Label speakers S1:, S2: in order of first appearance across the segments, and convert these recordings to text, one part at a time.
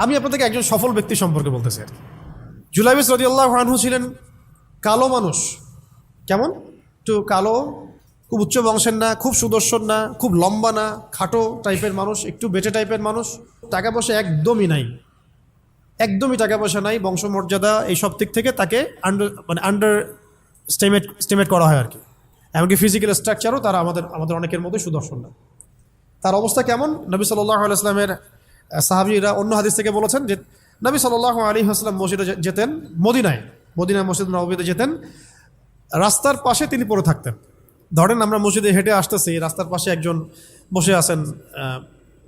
S1: আমি আপনাদেরকে একজন সফল ব্যক্তি সম্পর্কে বলতেছি। জুলাইবিস রাদিয়াল্লাহু আনহু ছিলেন কালো মানুষ। কেমন? একটু কালো, খুব উচ্চ বংশের না, খুব সুদর্শন না, খুব লম্বা না, খাটো টাইপের মানুষ, একটু বেটে টাইপের মানুষ। টাকা পয়সা একদমই নাই, একদমই টাকা পয়সা নাই, বংশমর্যাদা এইসব দিক থেকে তাকে আন্ডার স্টেমেট করা হয় আর কি। এমনকি ফিজিক্যাল স্ট্রাকচারও তারা আমাদের অনেকের মধ্যে সুদর্শন না। তার অবস্থা কেমন? নবী সাল্লাল্লাহু আলাইহি ওয়াসাল্লামের সাহাবীরা অন্য হাদিস থেকে বলেছেন যে নবী সাল্লাল্লাহু আলাইহি ওয়াসাল্লাম মসজিদে যেতেন, মদিনায় মসজিদ নববীতে যেতেন, রাস্তার পাশে তিনি পড়ে থাকতেন। ধরেন আমরা মসজিদে হেঁটে আসতেছি, রাস্তার পাশে একজন বসে আছেন,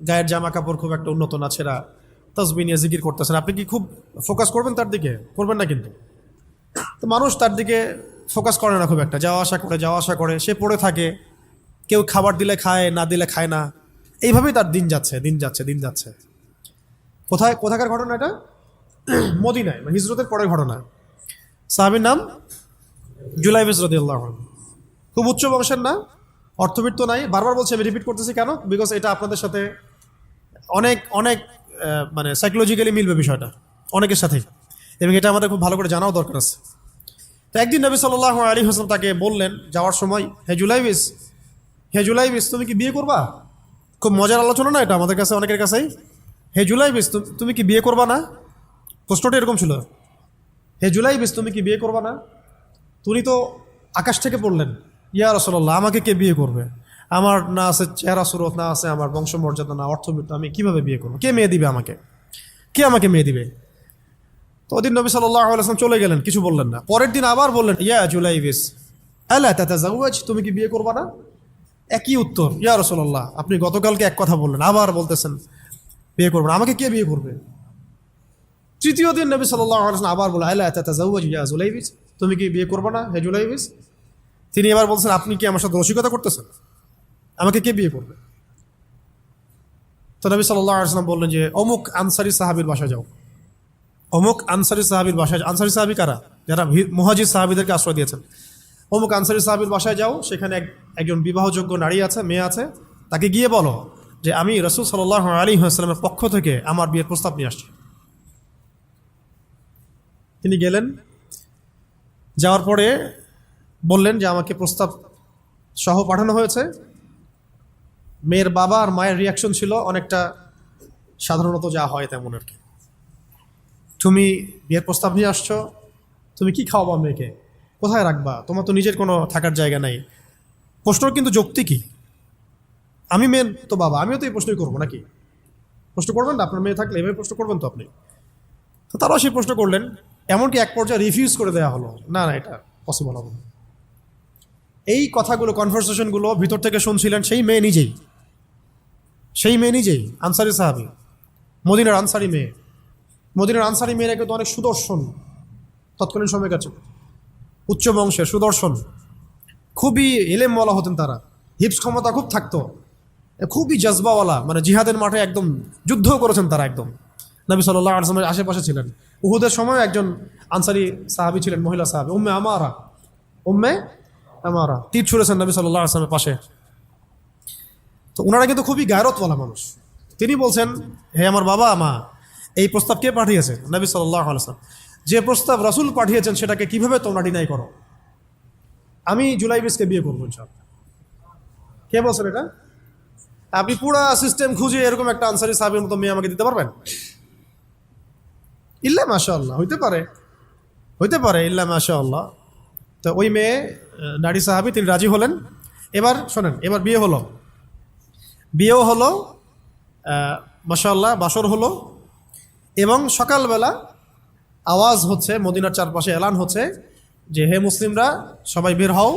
S1: গায়ের জামা কাপড় খুব একটা উন্নত না, ছেঁড়া, তাসবিহ নিয়ে জিকির করতেছেন। আপনি কি খুব ফোকাস করবেন তার দিকে? করবেন না কিন্তু। তো মানুষ তার দিকে ফোকাস করে না খুব একটা, যাওয়া আসা করে, সে পড়ে থাকে। কেউ খাবার দিলে খায়, না দিলে খায় না। এইভাবেই তার দিন যাচ্ছে। কোথাকার ঘটনা এটা? মদিনায়, হিজরতের পরের ঘটনা। সাহাবীর নাম জুলাইবিস রাদিয়াল্লাহু আনহু। খুব উচ্চ বংশের না, অর্থবিত্ত নাই। বারবার বলছি, আমি রিপিট করতেছি কেন? বিকজ এটা আপনাদের সাথে অনেক অনেক মানে সাইকোলজিক্যালি মিলবে বিষয়টা অনেকের সাথেই, এবং এটা আমাদের খুব ভালো করে জানাও দরকার আছে। তো একদিন নবী সাল্লাল্লাহু আলাইহি ওয়াসাল্লাম তাকে বললেন যাওয়ার সময়, হে জুলাইবিস তুমি কি বিয়ে করবা? খুব মজার আলোচনা না এটা আমাদের কাছে, অনেকের কাছেই। হে জুলাইবিস তুমি কি বিয়ে করবা না? প্রশ্নটা এরকম ছিল, হে জুলাইবিস তুমি কি বিয়ে করবা না? তুমি তো আকাশ থেকে পড়লেন, ইয়া রাসূলুল্লাহ আমাকে কে বিয়ে করবে? আমার না আছে চেহারা সুরত, না আছে আমার বংশমর্যাদা, না অর্থবিত্ত, আমি কিভাবে বিয়ে করবো? কে মেয়ে দিবে আমাকে? কে আমাকে মেয়ে দিবে? তো ওদিন নবী সাল্লাল্লাহু আলাইহি ওয়াসাল্লাম চলে গেলেন, কিছু বললেন না। পরের দিন আবার বললেন, ইয়া জুলাইবিস আলা তাতাযাওয়াজ তুমি কি বিয়ে করবা না? একই উত্তর, ইয়া রাসূলুল্লাহ আপনি গতকালকে এক কথা বললেন, আবার বলতেছেন বিয়ে করবেন, আমাকে কে বিয়ে করবে? তৃতীয় দিন নবী সাল্লাল্লাহু আলাইহি ওয়াসাল্লাম আবার বললেন, আলা তাতাযাওয়াজ ইয়া জুলাইবিস তুমি কি বিয়ে করবা না হে জুলাইবিস? তিনি এবার বলছেন, আপনি কি আমার সাথে রসিকতা করতেছেন? আমাকে কে বিয়ে করবে? তো নবী সাল্লাল্লাহু আলাইহি ওয়াসাল্লাম বললেন যে অমুক আনসারী সাহাবীর বাসায় যাও। অমুক আনসারী সাহাবীর বাসায়, আনসারী সাহাবী কারা? যারা মুহাজির সাহাবীদেরকে আশ্রয় দিয়েছেন। অমুক আনসারী সাহাবীর বাসায় যাও, সেখানে একজন বিবাহযোগ্য নারী আছে, মেয়ে আছে, তাকে গিয়ে বলো যে আমি রাসূল সাল্লাল্লাহু আলাইহি ওয়াসাল্লামের পক্ষ থেকে আমার বিয়ের প্রস্তাব নিয়ে আসছি। তিনি গেলেন, যাওয়ার পরে বললেন যে আমাকে প্রস্তাব সহ পাঠানো হয়েছে। মেয়ের বাবা আর মায়ের রিয়াকশন ছিল অনেকটা সাধারণত যা হয় তেমন আর কি। তুমি বিয়ের প্রস্তাব নিয়ে আসছো, তুমি কি খাওয়াবা মেয়েকে? কোথায় রাখবা? তোমার তো নিজের কোনো থাকার জায়গা নাই। প্রশ্ন কিন্তু যৌক্তিক কি? আমি মেন তো বাবা, আমিও তো এই প্রশ্নই করবো নাকি? প্রশ্ন করবেন না? আপনার মেয়ে থাকলে এভাবে প্রশ্ন করবেন তো আপনি। তো তারাও সেই প্রশ্ন করলেন, এমনকি এক পর্যায়ে রিফিউজ করে দেওয়া হলো, না এটা পসিবল হবে না। এই কথাগুলো, কনভারসেশনগুলো ভিতর থেকে শুনছিলেন সেই মেয়ে নিজেই, আনসারি সাহাবী, মদিনার আনসারি মেয়েরা কিন্তু অনেক সুদর্শন তৎকালীন সময়ের কাছে, উচ্চ বংশের সুদর্শন, খুবই এলেমওয়ালা হতেন তারা, হিপস ক্ষমতা খুব থাকতো, খুবই জজবাওয়ালা, মানে জিহাদের মাঠে একদম যুদ্ধও করেছেন তারা, একদম নবী সাল্লাল্লাহু আলাইহি ওয়াসাল্লামের আশেপাশে ছিলেন। উহুদের সময় একজন আনসারি সাহাবী ছিলেন, মহিলা সাহাবী, উম্মে আমারা তীর ছুঁড়েছেন নবী সাল্লাল্লাহু আলাইহি ওয়াসাল্লামের পাশে। তো ওনারা কিন্তু খুবই গায়রতওয়ালা মানুষ। তিনি বলছেন, হে আমার বাবা মা, এই প্রস্তাব কে পাঠিয়েছে? নবী সাল্লাল্লাহু আলাইহি ওয়াসাল্লাম। যে প্রস্তাব রাসূল পাঠিয়েছেন সেটাকে কিভাবে তোমরা ডিনাই করো? আমি জুলাইবিসকে বিয়ে করবো ইনশাআল্লাহ। কে বলছেন এটা? আপনি পুরা সিস্টেম খুঁজে এরকম একটা আনসারি সাহাবীর মতো মেয়ে আমাকে দিতে পারবেন? ইল্লা মাশাআল্লাহ, হইতে পারে ইল্লা মাশাআল্লাহ। তো ওই মেয়ে নারী সাহাবী, তিনি রাজি হলেন। এবার শোনেন, এবার বিয়েও হলো, মাশাআল্লাহ, বাসর হলো, এবং সকালবেলা আওয়াজ হচ্ছে, মদিনার চারপাশে এলান হচ্ছে যে হে মুসলিমরা সবাই বের হও,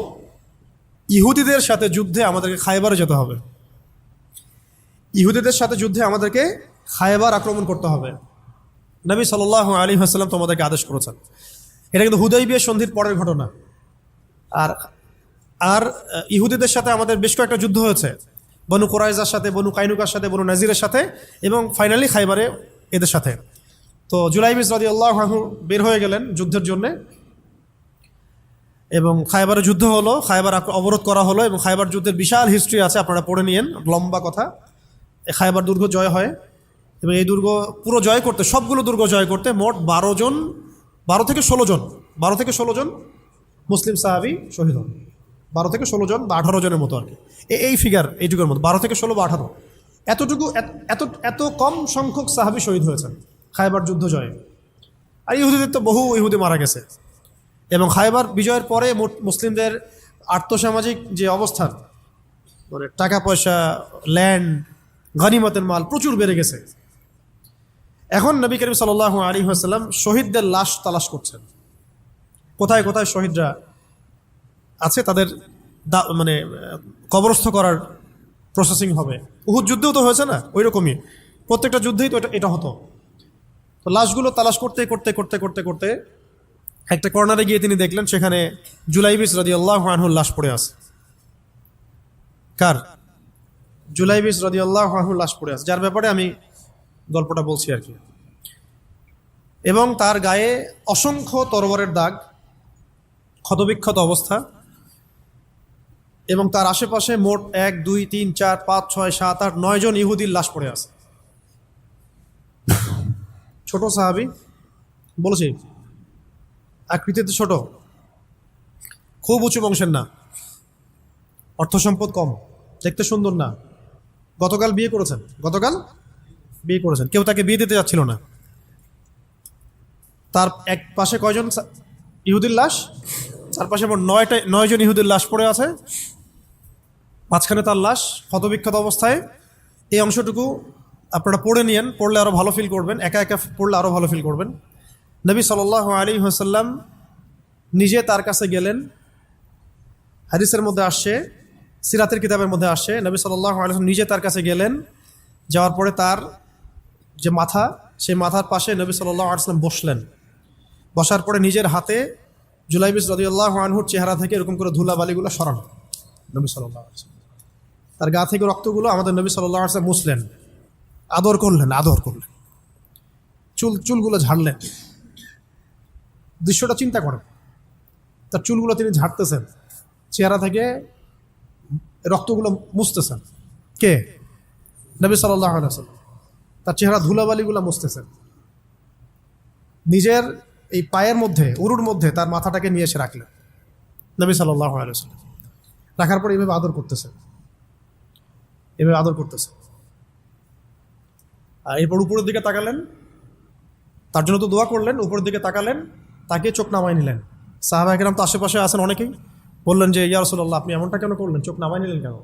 S1: ইহুদিদের সাথে যুদ্ধে আমাদেরকে খায়বারে যেতে হবে। আমাদেরকে খায়বার আক্রমণ করতে হবে। নবী সাল্লাল্লাহু আলাইহি ওয়াসাল্লাম তোমাদেরকে আদেশ করেছেন। এটা কিন্তু হুদাইবিয়া সন্ধির পরের ঘটনা। আর ইহুদিদের সাথে আমাদের বেশ কয়েকটা যুদ্ধ হয়েছে, বনু কুরাইজার সাথে, বনু কাইনুকার সাথে, বনু নাজিরের সাথে, এবং ফাইনালি খায়বারে এদের সাথে। তো জুলাইবিস রাদিয়াল্লাহু আনহু বের হয়ে গেলেন যুদ্ধের জন্যে, এবং খায়বারে যুদ্ধ হলো, খায়বার অবরোধ করা হলো, এবং খায়বার যুদ্ধের বিশাল হিস্ট্রি আছে, আপনারা পড়ে নিয়েন, লম্বা কথা। খায়বার দুর্গ জয় হয়, এবং এই দুর্গ পুরো জয় করতে, সবগুলো দুর্গ জয় করতে মোট 12 থেকে 16 জন মুসলিম সাহাবি শহীদ হন। 12 থেকে 16 জন বা 18 জনের মতো আর কি, এই ফিগার, এইটুকুর মতো 12 থেকে 16 বা 18, এতটুকু, এত কম সংখ্যক সাহাবি শহীদ হয়েছেন খায়বার যুদ্ধ জয়ে। আর ইহুদিদের তো বহু ইহুদি মারা গেছে। এবং খায়বার বিজয়ের পরে মুসলিমদের আর্থসামাজিক যে অবস্থান, মানে টাকা পয়সা, ল্যান্ড, গনিমতের মাল প্রচুর বেড়ে গেছে। এখন নবী করিম সাল্লাল্লাহু আলাইহি ওয়াসাল্লাম শহীদদের লাশ তালাশ করছেন, কোথায় কোথায় শহীদরা আছে, তাদের মানে কবরস্থ করার প্রসেসিং হবে। উহুদ যুদ্ধেও তো হয়েছে না, ওই রকমই প্রত্যেকটা যুদ্ধেই তো এটা হতো। তো লাশগুলো তালাশ করতে করতে করতে করতে করতে একটা কর্নারে গিয়ে তিনি দেখলেন সেখানে জুলাইবিস রাদিয়াল্লাহু আনহুর লাশ পড়ে আছে। কার? জুলাইবিস রাদিয়াল্লাহু আনহুর লাশ পড়ে আছে, যার ব্যাপারে আমি গল্পটা বলছি আর কি। এবং তার গায়ে অসংখ্য তরবারের দাগ, ক্ষতবিক্ষত অবস্থা, এবং তার আশেপাশে মোট 1, 2, 3, 4, 5, 6, 7, 8, 9 জন ইহুদির লাশ পড়ে আছে। ছোট সাহাবি, বলেছি আকৃতিতে ছোট, খুব উঁচু বংশের না, অর্থ সম্পদ কম, দেখতে সুন্দর না। গতকাল বিয়ে করেছেন, কেউ তাকে বিয়ে দিতে যাচ্ছিল না। তার এক পাশে কয়জন ইহুদির লাশ? তার পাশে মোট 9 জন ইহুদির লাশ পড়ে আছে, মাঝখানে তার লাশ ক্ষতবিক্ষত অবস্থায়। এই অংশটুকু আপনারা পড়ে নিয়েন, পড়লে আরও ভালো ফিল করবেন, একা একা পড়লে আরও ভালো ফিল করবেন। নবী সাল্লাল্লাহু আলাইহি ওয়াসাল্লাম নিজে তার কাছে গেলেন। হাদিসের মধ্যে আসছে, সিরাতের কিতাবের মধ্যে আসছে, নবী সাল্লাল্লাহু আলাইহি ওয়াসাল্লাম নিজে তার কাছে গেলেন। যাওয়ার পরে তার যে মাথা, সেই মাথার পাশে নবী সাল্লাল্লাহু আলাইহি ওয়াসাল্লাম বসলেন। বসার পরে নিজের হাতে জুলাইবিস রাদিয়াল্লাহু আনহুর চেহারা থেকে এরকম করে ধুলাবালিগুলো সরান নবী সাল্লাল্লাহু আলাইহি ওয়াসাল্লাম। তার গা থেকে রক্তগুলো আমাদের নবী সাল্লাল্লাহু আলাইহি ওয়াসাল্লাম মুছলেন, আদর করলেন। চুলগুলো ঝাড়লেন। দৃশ্যটা চিন্তা করেন, তার চুলগুলো তিনি ঝাড়তেছেন, চেহারা থেকে রক্তগুলো মুছতেছেন। কে? নবী সাল্লাল্লাহু আলাইহি ওয়াসাল্লাম। তার চেহারা ধুলাবালিগুলো মুছতেছেন। নিজের এই পায়ের মধ্যে, উরুর মধ্যে তার মাথাটাকে নিয়ে এসে রাখলেন নবী সাল্লাল্লাহু আলাইহি ওয়াসাল্লাম। রাখার পর এভাবে আদর করতেছেন। আর এরপর উপরের দিকে তাকালেন, তার জন্য তো দোয়া করলেন, উপরের দিকে তাকালেন, তাকে চোখ নামায় নিলেন। সাহাবায়ে কেরাম তো আশেপাশে আছেন অনেকেই, বললেন যে ইয়া রাসূলুল্লাহ, আপনি এমনটা কেন করলেন, চোখ নামায় নিলেন কেন?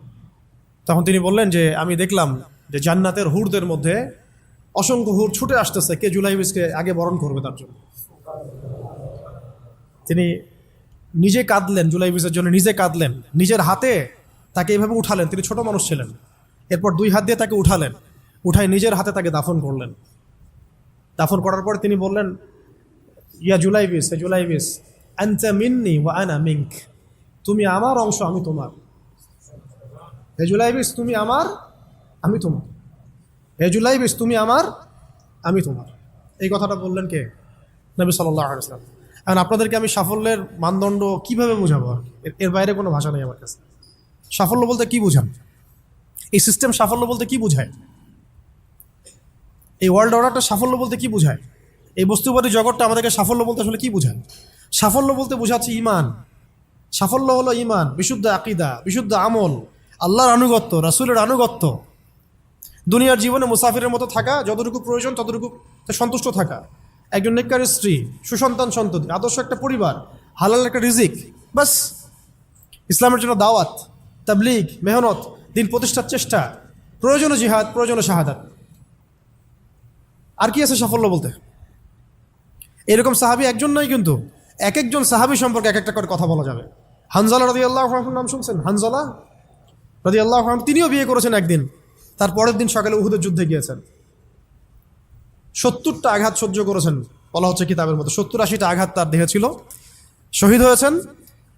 S1: তখন তিনি বললেন যে আমি দেখলাম যে জান্নাতের হুরদের মধ্যে অসংখ্য হুর ছুটে আসতেছে, কে জুলাইবিসকে আগে বরণ করবে তার জন্য। তিনি নিজে কাঁদলেন, জুলাইবিসের জন্য নিজে কাঁদলেন, নিজের হাতে তাকে এইভাবে উঠালেন। তিনি ছোট মানুষ ছিলেন। এরপর 2 হাত দিয়ে তাকে উঠাই নিজের হাতে তাকে দাফন করলেন। দাফন করার পর তিনি বললেন, ইয়া জুলাইবিস, হে জুলাইবিস, আনতা মিন্নি ওয়া আনা মিনক, তুমি আমার অংশ, আমি তোমার। হে জুলাইবিস, তুমি আমার, আমি তোমার। হে জুলাইবিস, তুমি আমার, আমি তোমার। এই কথাটা বললেন কে? নবী সাল্লাল্লাহু আলাইহি ওয়াসাল্লাম। এখন আপনাদেরকে আমি সাফল্যের মানদণ্ড কিভাবে বোঝাবো? এর বাইরে কোনো ভাষা নেই আমার কাছে। সাফল্য বলতে কি বোঝান? এই সিস্টেম সাফল্য বলতে কি বোঝায়? এই ওয়ার্ল্ড অর্ডারটা সাফল্য বলতে কি বোঝায়? এই বস্তুবাদী জগৎটা আমাদেরকে সাফল্য বলতে আসলে কি বোঝায়? সাফল্য বলতে বোঝাচ্ছে ইমান। সাফল্য হলো ইমান, বিশুদ্ধ আকীদা, বিশুদ্ধ আমল, আল্লাহর আনুগত্য, রাসূলের আনুগত্য, দুনিয়ার জীবনে মুসাফিরের মতো থাকা, যতটুকু প্রয়োজন ততটুকু সন্তুষ্ট থাকা, একজন নেককার স্ত্রী, সুসন্তান সন্ততি, আদর্শ একটা পরিবার, হালাল একটা রিজিক, বাস। ইসলামের জন্য দাওয়াত, তাবলীগ, মেহনত, দিন প্রতিষ্ঠার চেষ্টা, প্রয়োজনীয় জিহাদ, প্রয়োজনীয় শাহাদাত। আর কি আছে সাফল্য বলতে? এরকম সাহাবী একজন নয়, কিন্তু এক একজন সাহাবী সম্পর্কে এক একটা করে কথা বলা যাবে। হানজালা রাদিয়াল্লাহু আনহুর নাম শুনছেন? হানজালা রাদিয়াল্লাহু আনহু, তিনিও বিয়ে করেছেন একদিন। তার পরের দিন সকালে উহুদের যুদ্ধে গিয়েছেন। 70টা আঘাত সহ্য করেছেন, বলা হচ্ছে কিতাবের মতো 70-80টা আঘাত তার দেহে ছিল। শহীদ হয়েছেন।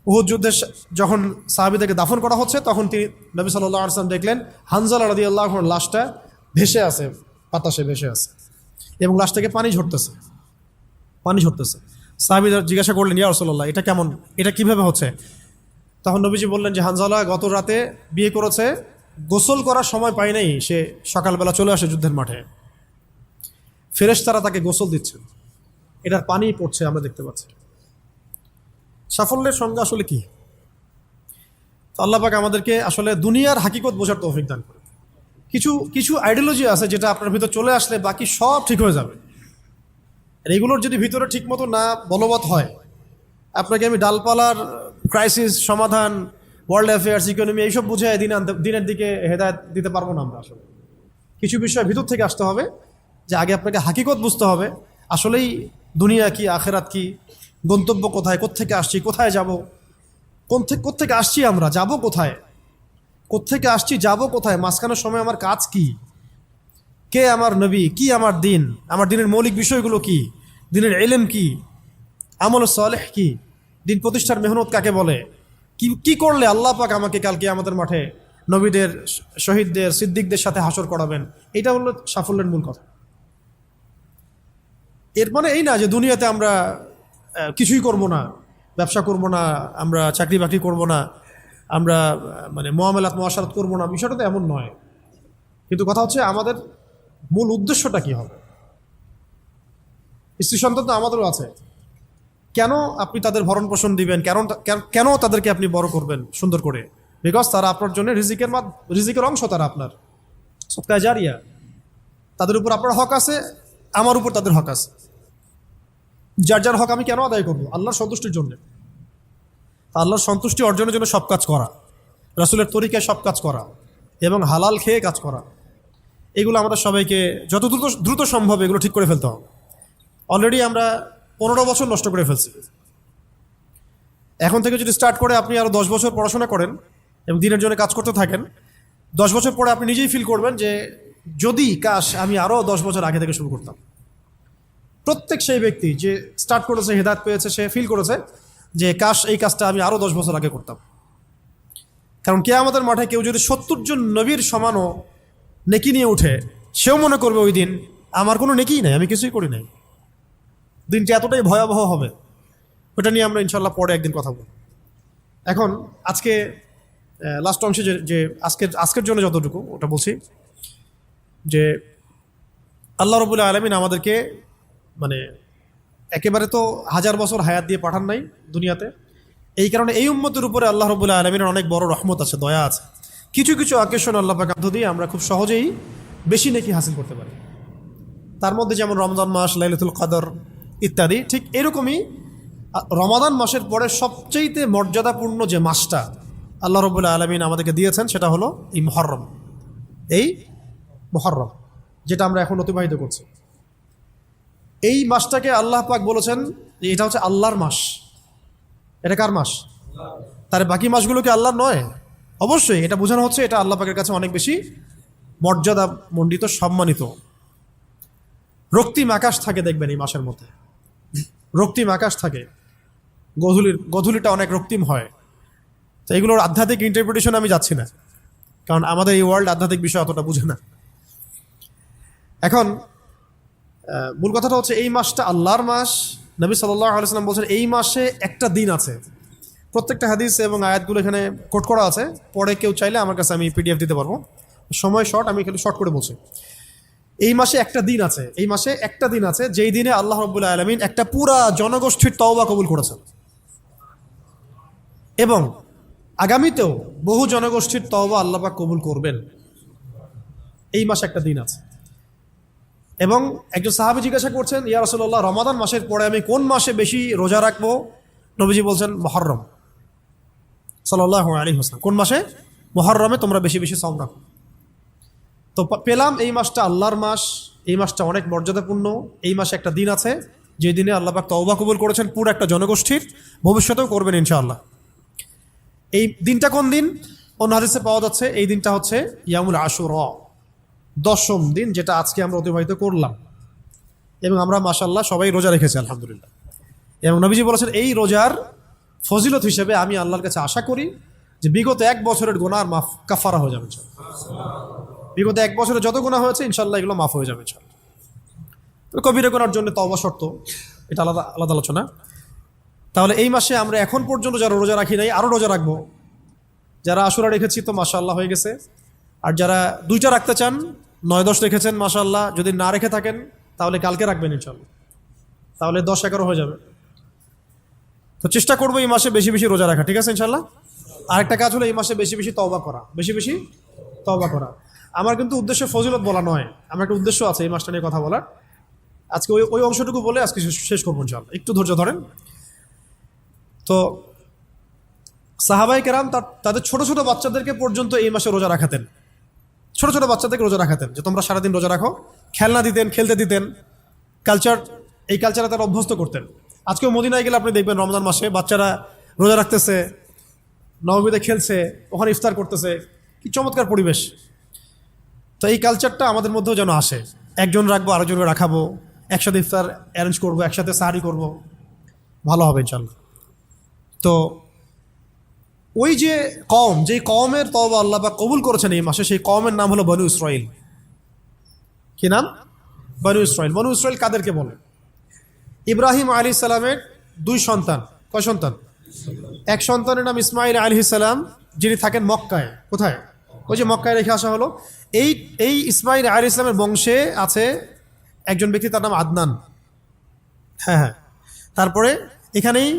S1: উহুদ যুদ্ধে যখন সাহাবীদেরকে দাফন করা হচ্ছে, তখন তিনি নবী সাল্লাল্লাহু আলাইহি ওয়াসাল্লাম দেখলেন হানজালা রাদিয়াল্লাহু আনহুর লাশটা ভেসে আছে, বাতাসে ভেসে আছে, এবং লাশ থেকে পানি ঝরতেছে। সাহাবীরা জিজ্ঞাসা করলেন, ইয়া রাসূলুল্লাহ, এটা কেমন, এটা কিভাবে হচ্ছে? তখন নবীজি বললেন যে হানজালা গত রাতে বিয়ে করেছে, গোসল করার সময় পায় নাই, সে সকালবেলা চলে আসে যুদ্ধের মাঠে। ফেরেশতারা তাকে গোসল দিচ্ছেন, এটার পানি পড়ছে, আমরা দেখতে পাচ্ছি। সাফল্যের সংজ্ঞা আসলে কি? তো আল্লাহ পাক আমাদেরকে আসলে দুনিয়ার হাকিকত বোঝার তৌফিক দান করে। কিছু কিছু আইডিওলজি আছে যেটা আপনার ভিতর চলে আসলে বাকি সব ঠিক হয়ে যাবে। আর এগুলোর যদি ভিতরে ঠিকমতো না বলবৎ হয়, আপনাকে আমি ডালপালার ক্রাইসিস সমাধান, ওয়ার্ল্ড অ্যাফেয়ার্স, ইকোনমি এইসব বুঝে দিনের দিকে হেদায়েত দিতে পারবো না আমরা। আসলে কিছু বিষয় ভিতর থেকে আসতে হবে, যে আগে আপনাকে হাকিকত বুঝতে হবে আসলেই দুনিয়া কি, আখেরাত কি, গন্তব্য কোথায়, কোত্থেকে আসছি, কোথায় যাব, কোত্থেকে আসছি, আমরা যাব কোথায়, কোত্থেকে আসছি, যাব কোথায়, মাঝখানের সময় আমার কাজ কি, কে আমার নবী, কি আমার দিন, আমার দিনের মৌলিক বিষয়গুলো কি, দিনের ইলম কি, আমল সালেহ কি, দিন প্রতিষ্ঠার মেহনত কাকে বলে, কি কি করলে আল্লাহ পাক আমাকে কালকে আমাদের মাঠে নবীদের, শহীদদের, সিদ্দিকদের সাথে হাসর করাবেন। এটা হলো সাফল্যের মূল কথা। এর মানে এই না যে দুনিয়াতে আমরা কিছুই করব না, ব্যবসা করব না, আমরা চাকরি বাকরি করব না, আমরা মানে মুআমালাত মুআশারাত করব না, বিষয়টা তো এমন নয়। কিন্তু কথা হচ্ছে আমাদের মূল উদ্দেশ্যটা কি হবে। স্ত্রী সন্তান তো আমাদেরও আছে, কেন আপনি তাদের ভরণ পোষণ দিবেন, কেন তাদেরকে আপনি বড় করবেন সুন্দর করে? বিকজ তারা আপনার জন্য রিজিকের অংশ, তারা আপনার সদকায়ে জারিয়া, তাদের উপর আপনার হক আছে, আমার উপর তাদের হক আছে। যার যার হক আমি কেন আদায় করবো? আল্লাহর সন্তুষ্টির জন্য। আল্লাহর সন্তুষ্টি অর্জনের জন্য সব কাজ করা, রাসূলের তরিকায় সব কাজ করা এবং হালাল খেয়ে কাজ করা, এগুলো আমাদের সবাইকে যত দ্রুত সম্ভব এগুলো ঠিক করে ফেলতে হবে। অলরেডি আমরা 15 বছর নষ্ট করে ফেলছি। এখন থেকে যদি স্টার্ট করে আপনি আরও 10 বছর পড়াশোনা করেন এবং দিনের জন্য কাজ করতে থাকেন, 10 বছর পরে আপনি নিজেই ফিল করবেন যে যদি কাশ আমি আরও 10 বছর আগে থেকে শুরু করতাম। প্রত্যেক সেই ব্যক্তি যে স্টার্ট করেছে, হেদায়েত পেয়েছে, সে ফিল করেছে যে কাশ এই কাজটা আমি আরও 10 বছর আগে করতাম। কারণ কিয়ামতের মাঠে কেউ যদি 70 জন নবীর সমানও নেকি নিয়ে উঠে, সেও মনে করবে ওই দিন আমার কোনো নেকিই নাই, আমি কিছুই করি নাই। দিনটি এতটাই ভয়াবহ হবে, ওটা নিয়ে আমরা ইনশাল্লাহ পরে একদিন কথা বলব। এখন আজকে লাস্ট অংশে যে আজকের জন্য যতটুকু ওটা বলছি, যে আল্লাহ রাব্বুল আলামিন আমাদেরকে মানে একেবারে তো 1000 বছর হায়াত দিয়ে পাঠান নাই দুনিয়াতে। এই কারণে এই উম্মতের উপরে আল্লাহ রাব্বুল আলামিনের অনেক বড় রহমত আছে, দয়া আছে। কিছু কিছু অকেশন আল্লাহ পাক দিয়ে আমরা খুব সহজেই বেশি নেকি হাসিল করতে পারি। তার মধ্যে যেমন রমজান মাস, লাইলাতুল কদর ইত্যাদি। ঠিক এরকমই রমাদান মাসের পরে সবচেয়ে মর্যাদাপূর্ণ যে মাসটা আল্লাহ রাব্বুল আলামিন আমাদেরকে দিয়েছেন, সেটা হলো এই মুহররম। এই মুহররম যেটা আমরা এখন অতিবাহিত করছি, এই মাসটাকে আল্লাহ পাক বলেছেন যে এটা হচ্ছে আল্লাহর মাস। এটা কার মাস? তার বাকি মাসগুলো কি আল্লাহর নয়? অবশ্যই। এটা বোঝানো হচ্ছে এটা আল্লাহ পাকের কাছে অনেক বেশি মর্যাদা মণ্ডিত, সম্মানিত। রক্তিম আকাশ থাকে দেখবেন এই মাসের মধ্যে, রক্তিম আকাশ থাকে, গধূলিটা অনেক রক্তিম হয়। তো এগুলোর আধ্যাত্মিক ইন্টারপ্রিটেশন আমি যাচ্ছি না, কারণ আমাদের এই ওয়ার্ল্ড আধ্যাত্মিক বিষয় অতটা বুঝে না। এখন মূল কথাটা হচ্ছে এই মাসটা আল্লাহর মাস। নবী সাল্লাল্লাহু আলাইহি ওয়াসাল্লাম বলছেন এই মাসে একটা দিন আছে। প্রত্যেকটা হাদিস এবং আয়াতগুলো এখানে কোট করা আছে, পরে কেউ চাইলে আমার কাছে আমি পিডিএফ দিতে পারবো। সময় শর্ট, আমি একটু শর্ট করে বলছি। এই মাসে একটা দিন আছে, এই মাসে একটা দিন আছে যেই দিনে আল্লাহ রাব্বুল আলামিন একটা পুরা জনগোষ্ঠীর তওবা কবুল করেছেন, এবং আগামীতেও বহু জনগোষ্ঠীর তওবা আল্লাহ পাক কবুল করবেন। এই মাসে একটা দিন আছে। এবং একজন সাহাবী জিজ্ঞাসা করছেন, ইয়া রাসূলুল্লাহ, রমাদান মাসের পরে আমি কোন মাসে বেশি রোজা রাখবো? নবীজি বলছেন মুহররম সাল্লাল্লাহু আলাইহি ওয়াসাল্লাম। কোন মাসে? মুহররমে তোমরা বেশি বেশি সাওম রাখো। তো পেলাম এই মাসটা আল্লাহর মাস, এই মাসটা অনেক মর্যাদাপূর্ণ। এই মাসে একটা দিন আছে যে দিনে আল্লাহ পাক তওবা কবুল করেছেন পুরো একটা জনগোষ্ঠীর, ভবিষ্যতেও করবেন ইনশাআল্লাহ। এই দিনটা কোন দিন? অন্য হাদিসে পাওয়া যাচ্ছে এই দিনটা হচ্ছে ইয়ামুল আশুরা, 10ম দিন, যেটা আজকে আমরা অতিবাহিত করলাম। এবং আমরা মাশাআল্লাহ সবাই রোজা রেখেছি আলহামদুলিল্লাহ। এবং নবীজি বলেছেন এই রোজার ফজিলত হিসেবে আমি আল্লাহর কাছে আশা করি যে বিগত 1 বছরের গুনাহ মাফ কাফারা হয়ে যাবে। বিগত 1 বছরে যত গুনাহ হয়েছে ইনশাআল্লাহ এগুলো মাফ হয়ে যাবে ইনশাআল্লাহ। তো কবিরা গুনার জন্য তওবা শর্ত, এটা আলাদা আলাদা আলোচনা। তাহলে এই মাসে আমরা এখন পর্যন্ত যারা রোজা রাখি নাই আরও রোজা রাখবো। যারা আশুরা রেখেছি তো মাশাআল্লাহ হয়ে গেছে। আর যারা 2টা রাখতে চান, 9-10 রেখেছেন মাশাআল্লাহ। যদি না রেখে থাকেন তাহলে কালকে রাখবেন ইনশাল্লাহ, তাহলে 10-11 হয়ে যাবে। তো চেষ্টা করবো এই মাসে বেশি বেশি রোজা রাখা, ঠিক আছে ইনশাল্লাহ। আরেকটা কাজ হলো এই মাসে বেশি বেশি তওবা করা, বেশি বেশি তওবা করা। আমার কিন্তু উদ্দেশ্য ফজিলত বলা নয়, আমার একটা উদ্দেশ্য আছে এই মাসটা নিয়ে কথা বলার। আজকে ওই ওই অংশটুকু বলে আজকে শেষ করবো ইনশাল্লাহ, একটু ধৈর্য ধরেন। তো সাহাবায়ে কেরাম তাদের ছোট ছোট বাচ্চাদেরকে পর্যন্ত এই মাসে রোজা রাখাতেন, ছোট ছোট বাচ্চাদেরকে রোজা রাখাতেন, যে তোমরা সারাদিন রোজা রাখো, খেলনা দিতেন, খেলতে দিতেন, এই কালচারে তারা অভ্যস্ত করতেন। আজকেও মদিনায় গেলে আপনি দেখবেন রমজান মাসে বাচ্চারা রোজা রাখতেছে, নবমীতে খেলছে, ওখানে ইফতার করতেছে, কি চমৎকার পরিবেশ। তো এই কালচারটা আমাদের মধ্যেও যেন আসে, একজন রাখবো আরেকজনকে রাখাবো, একসাথে ইফতার অ্যারেঞ্জ করবো, একসাথে সাহারি করব, ভালো হবে ইনশাল্লাহ। তো ওই যে কওম, যেই কওমের তওবা আল্লাহ পাক কবুল করেছেন এই মাসে, সেই কওমের নাম হলো বনু ইসরাইল। কি নাম? বনু ইসরাইল। বনু ইসরাইল কাদেরকে বলে? ইব্রাহিম আলাইহিস সালামের 2 সন্তান। কয় সন্তান? এক সন্তানের নাম ইসমাইল আলাইহিস সালাম, যিনি থাকেন মক্কায়। কোথায়? ওই যে মক্কায় রেখে আসা হলো। এই ইসমাইল আলাইহিস সালামের বংশে আছে একজন ব্যক্তি, তার নাম আদনান। হ্যাঁ হ্যাঁ। তারপরে এখানেই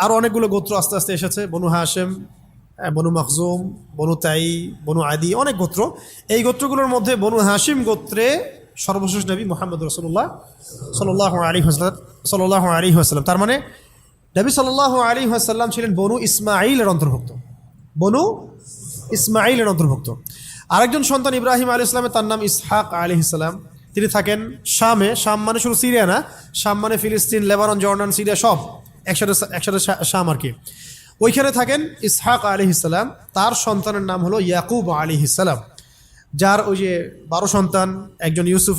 S1: আরও অনেকগুলো গোত্র আস্তে আস্তে এসেছে, বনু হাশেম, বনু মখজুম, বনু তাই, বনু আদি, অনেক গোত্র। এই গোত্রগুলোর মধ্যে বনু হাশিম গোত্রে সর্বশেষ নবী মুহাম্মদ রাসূলুল্লাহ সাল্লাল্লাহু আলাইহি ওয়াসাল্লাম। তার মানে নবী সাল্লাল্লাহু আলাইহি ওয়াসাল্লাম ছিলেন বনু ইসমাঈলের অন্তর্ভুক্ত, বনু ইসমাঈলের অন্তর্ভুক্ত। আরেকজন সন্তান ইব্রাহিম আলাইহিস সালামের, তার নাম ইসহাক আলাইহিস সালাম। তিনি থাকেন শামে। শাম মানে শুধু সিরিয়া না, শাম মানে ফিলিস্তিন, লেবানন, জর্ডান, সিরিয়া সব একসাথে শাম আর কি। ওইখানে থাকেন ইসহাক আলাইহিস সালাম। তার সন্তানের নাম হলো ইয়াকুব আলাইহিস সালাম, যার ওই যে 12 সন্তান, একজন ইউসুফ